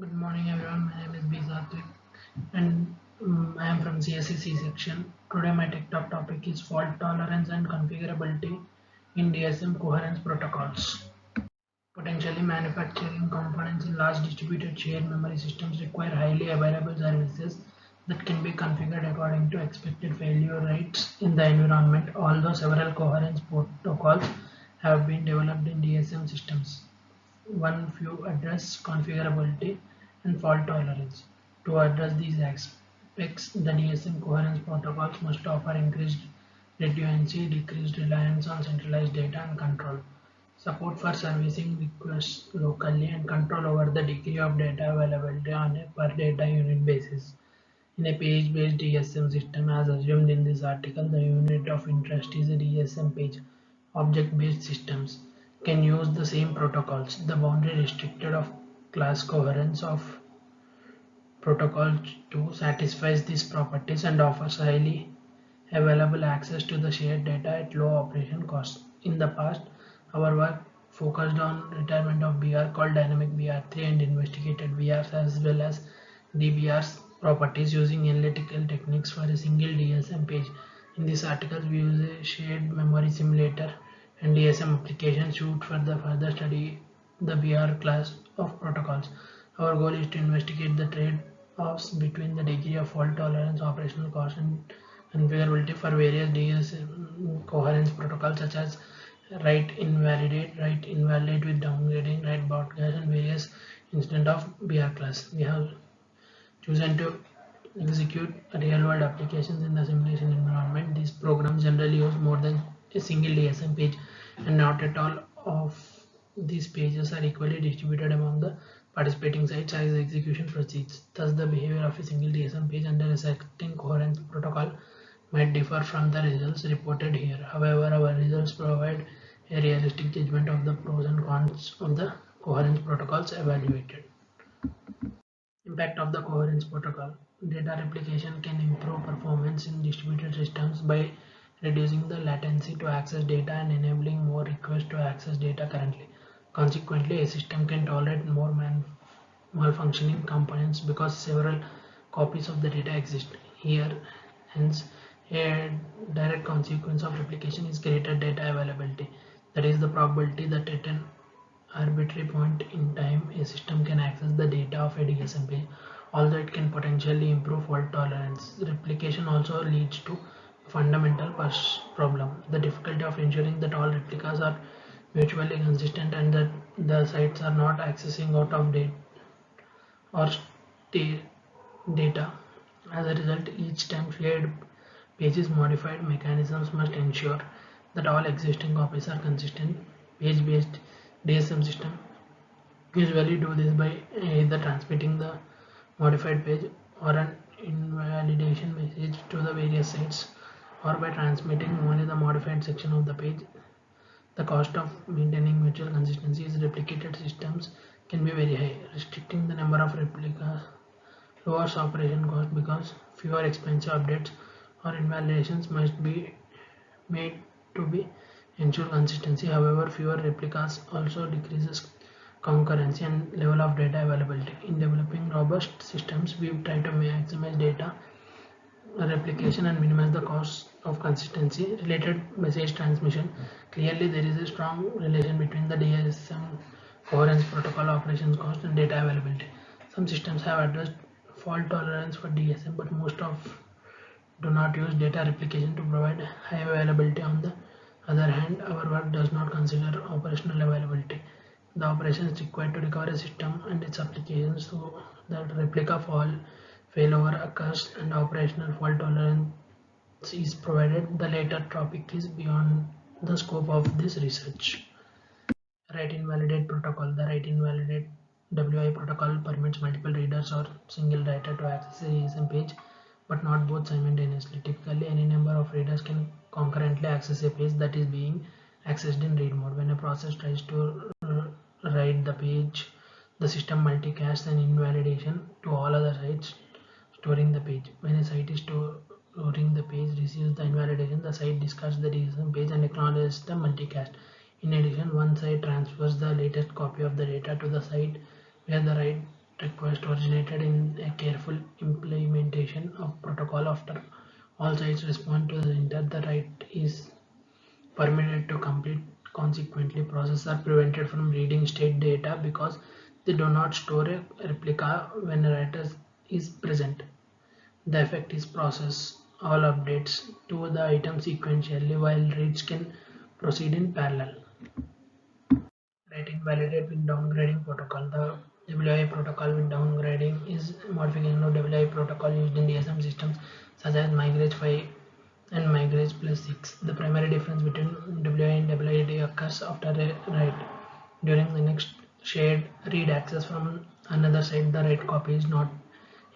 Good morning everyone, my name is SATHWIK and I am from CSEC section. Today my TikTok topic is fault tolerance and configurability in DSM coherence protocols. Potentially manufacturing components in large distributed shared memory systems require highly available services that can be configured according to expected failure rates in the environment, although several coherence protocols have been developed in DSM systems. One few address configurability and fault tolerance. To address these aspects, the DSM coherence protocols must offer increased redundancy, decreased reliance on centralized data and control, support for servicing requests locally, and control over the degree of data availability on a per data unit basis. In a page-based DSM system, as assumed in this article, the unit of interest is a DSM page. Object-based systems can use the same protocols. The boundary restricted of class coherence of protocol 2 satisfies these properties and offers highly available access to the shared data at low operation cost. In the past, our work focused on retirement of BR called dynamic BR3 and investigated BRs as well as DBRs properties using analytical techniques for a single DSM page. In this article, we use a shared memory simulator and DSM application suite for the further study the BR class of protocols. Our goal is to investigate the trade-offs between the degree of fault tolerance, operational cost, and configurability for various DSM coherence protocols such as write invalidate with downgrading, write broadcast, and various instances of BR class. We have chosen to execute real-world applications in the simulation environment. These programs generally use more than a single DSM page, and not at all of these pages are equally distributed among the participating sites as execution proceeds. Thus, the behavior of a single DSM page under a certain coherence protocol might differ from the results reported here. However, our results provide a realistic judgment of the pros and cons of the coherence protocols evaluated. Impact of the coherence protocol. Data replication can improve performance in distributed systems by reducing the latency to access data and enabling more requests to access data currently. Consequently, a system can tolerate more malfunctioning components because several copies of the data exist. Here, hence, a direct consequence of replication is greater data availability. That is the probability that at an arbitrary point in time a system can access the data of a DSM page, although it can potentially improve fault tolerance. Replication also leads to a fundamental problem: the difficulty of ensuring that all replicas are mutually consistent and that the sites are not accessing out of date or data. As a result, each time shared page is modified, mechanisms must ensure that all existing copies are consistent. Page-based DSM system usually do this by either transmitting the modified page or an invalidation message to the various sites, or by transmitting only the modified section of the page. The cost of maintaining mutual consistency is replicated systems can be very high. Restricting the number of replicas lowers operation cost because fewer expensive updates or invalidations must be made to be ensure consistency. However, fewer replicas also decreases concurrency and level of data availability. In developing robust systems, we try to maximize data replication and minimize the cost of consistency. Related message transmission. Clearly, there is a strong relation between the DSM coherence protocol operations cost and data availability. Some systems have addressed fault tolerance for DSM, but most of do not use data replication to provide high availability. On the other hand, our work does not consider operational availability, the operations required to recover a system and its applications so that replica failover occurs and operational fault tolerance is provided. The later topic is beyond the scope of this research. Write invalidate protocol. The write invalidate WI protocol permits multiple readers or single writer to access a DSM page, but not both simultaneously. Typically, any number of readers can concurrently access a page that is being accessed in read mode. When a process tries to write the page, the system multicasts an invalidation to all other sites storing the page. When a site is storing the page receives the invalidation, the site discards the DSM page and acknowledges the multicast. In addition, one site transfers the latest copy of the data to the site where the write request originated in a careful implementation of protocol. After all sides respond to the enter, the write is permitted to complete. Consequently, processes are prevented from reading state data because they do not store a replica when a writer is present. The effect is process all updates to the item sequentially while reads can proceed in parallel. Writing validate with downgrading protocol. The WI protocol with downgrading is modification of WI protocol used in DSM systems such as Migrate 5 and Migrate plus 6. The primary difference between WI and WID occurs after a write. During the next shared read access from another site, the write copy is not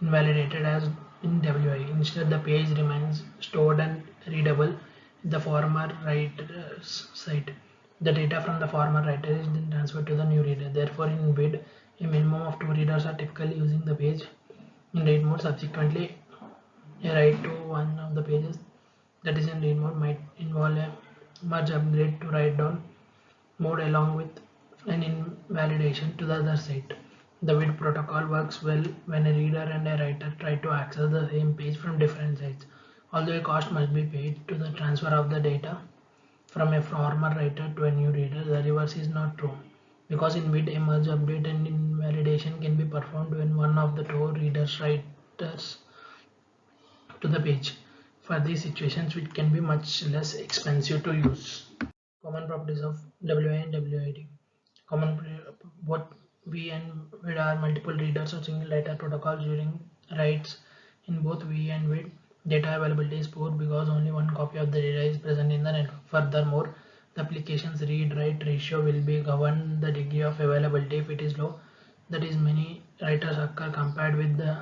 invalidated as in WI. Instead, the page remains stored and readable in the former writer's site. The data from the former writer is then transferred to the new reader. Therefore, in WID, a minimum of 2 readers are typically using the page in read mode. Subsequently, a write to one of the pages that is in read mode might involve a merge upgrade to write down mode along with an invalidation to the other site. The WID protocol works well when a reader and a writer try to access the same page from different sites. Although a cost must be paid to the transfer of the data from a former writer to a new reader, the reverse is not true. Because in WID, a merge update and invalidation can be performed when one of the two readers writers to the page. For these situations, it can be much less expensive to use. Common properties of WI and WID. Both V and WID are multiple readers of single data protocols during writes. In both V and WID, data availability is poor because only one copy of the data is present in the network. Furthermore, the application's read-write ratio will be govern the degree of availability. If it is low, that is many writers occur compared with the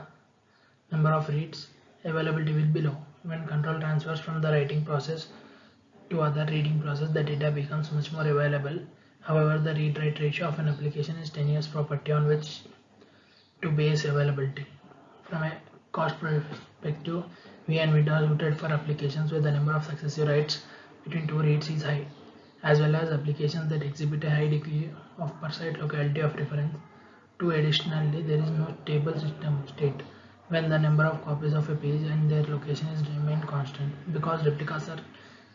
number of reads, availability will be low. When control transfers from the writing process to other reading process, the data becomes much more available. However, the read-write ratio of an application is tenuous property on which to base availability. From a cost perspective, V and WID are suited for applications where the number of successive writes between two reads is high, as well as applications that exhibit a high degree of per site locality of reference. Two, additionally, there is no stable system state when the number of copies of a page and their location is remain constant because replicas are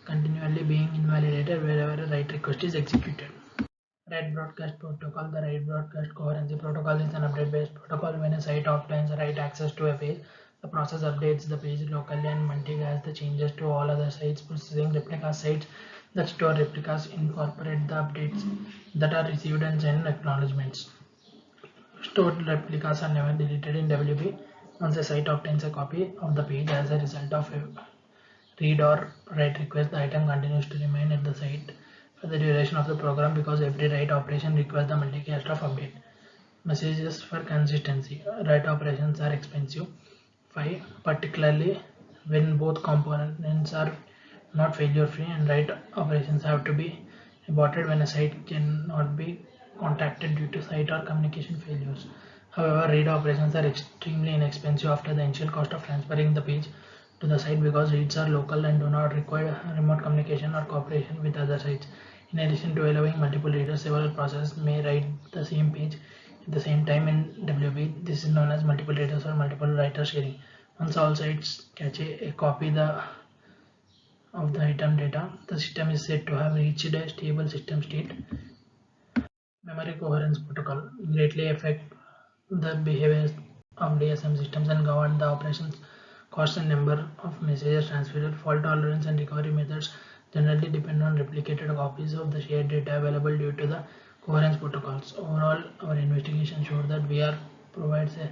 continually being invalidated wherever a write request is executed. Write broadcast protocol. The write broadcast coherency protocol is an update based protocol. When a site obtains write access to a page, the process updates the page locally and multiplies the changes to all other sites. Processing replica sites that store replicas incorporate the updates that are received and send acknowledgements. Stored replicas are never deleted in WP. Once a site obtains a copy of the page as a result of a read or write request, the item continues to remain at the site for the duration of the program because every write operation requires the multicast of update. Messages for consistency. Write operations are expensive. 5. Particularly when both components are not failure free, and write operations have to be aborted when a site cannot be contacted due to site or communication failures. However, read operations are extremely inexpensive after the initial cost of transferring the page to the site because reads are local and do not require remote communication or cooperation with other sites. In addition to allowing multiple readers, several processes may write the same page at the same time in WP. This is known as multiple readers or multiple writer sharing. Once all sites catch a copy of the item data, the system is said to have reached a stable system state. Memory coherence protocol greatly affect the behavior of DSM systems and govern the operations cost and number of messages transmitted. Fault tolerance and recovery methods generally depend on replicated copies of the shared data available due to the coherence protocols. Overall, our investigation showed that VR provides a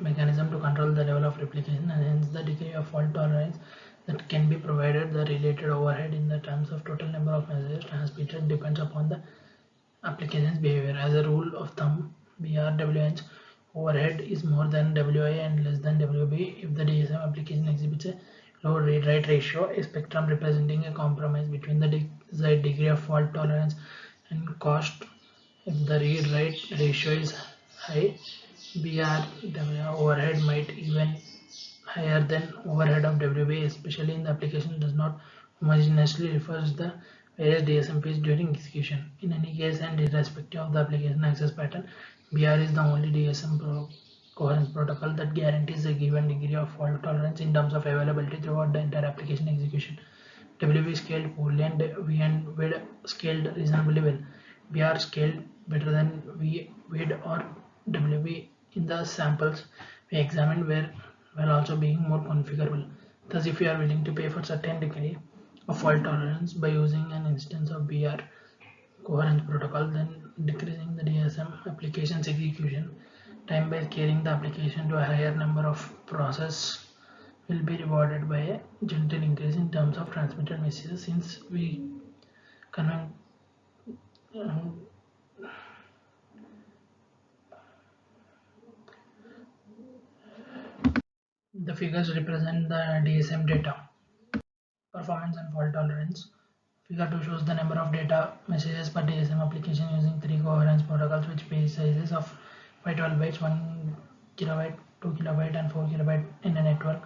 mechanism to control the level of replication and hence the degree of fault tolerance that can be provided. The related overhead in the terms of total number of messages transmitted depends upon the application's behavior. As a rule of thumb, BRWN's overhead is more than WI and less than WB if the DSM application exhibits a low read-write ratio, a spectrum representing a compromise between the desired degree of fault tolerance and cost. If the read-write ratio is high, BRW overhead might even higher than overhead of WB, especially in the application does not homogeneously refers the various DSMPs during execution. In any case and irrespective of the application access pattern, BR is the only DSM coherence protocol that guarantees a given degree of fault tolerance in terms of availability throughout the entire application execution. WB scaled poorly and V and WID scaled reasonably well. BR scaled better than WID or WB in the samples we examined while also being more configurable. Thus, if you are willing to pay for certain degree of fault tolerance by using an instance of BR coherence protocol, then decreasing the DSM application's execution time by scaling the application to a higher number of process will be rewarded by a gentle increase in terms of transmitted messages since we convert the figures represent the DSM data performance and fault tolerance. Figure 2 shows the number of data messages per DSM application using three coherence protocols with page sizes of 512 bytes, 1 kilobyte, 2 kilobyte and 4 kilobyte in a network.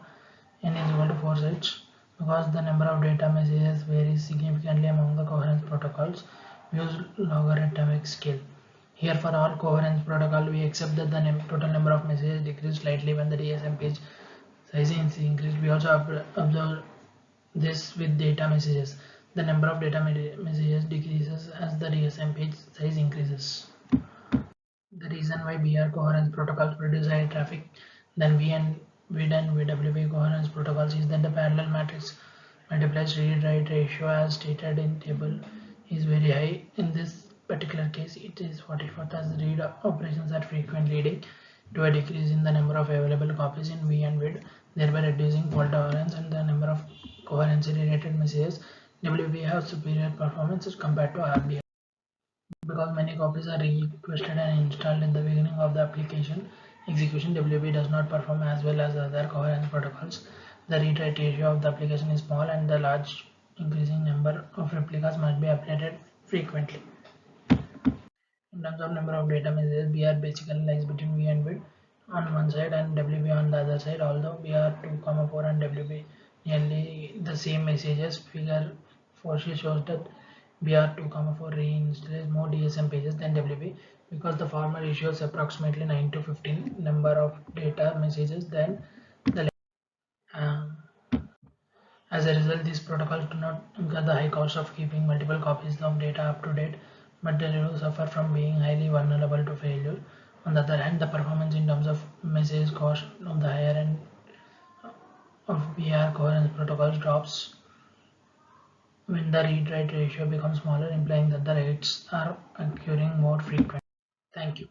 N is equal to 4 sets. Because the number of data messages varies significantly among the coherence protocols, we use logarithmic scale. Here for all coherence protocol, we accept that the total number of messages decrease slightly when the DSM page size is increased. We also observe this with data messages. The number of data messages decreases as the DSM page size increases. The reason why BR coherence protocols produce higher traffic than V and WID and WB coherence protocols is that the parallel matrix multiplies read-write ratio as stated in table is very high. In this particular case, it is 44, as read operations are frequently leading to a decrease in the number of available copies in V and WID, thereby reducing fault tolerance and the number of coherency related messages. WB has superior performance as compared to RBR. Because many copies are requested and installed in the beginning of the application execution, WB does not perform as well as other coherence protocols. The read-write ratio of the application is small and the large increasing number of replicas must be updated frequently. In terms of number of data messages, BR basically lies between V and WID on one side and WB on the other side, although BR 2,4 and WB nearly the same messages. Figure 4 shows that BR 2,4 reinstalls more DSM pages than WB because the former issues approximately 9 to 15 number of data messages than the as a result, these protocols do not incur the high cost of keeping multiple copies of data up to date, but they do suffer from being highly vulnerable to failure. On the other hand, the performance in terms of message cost of the higher end of BR coherence protocols drops when the read-write ratio becomes smaller, implying that the writes are occurring more frequent. Thank you.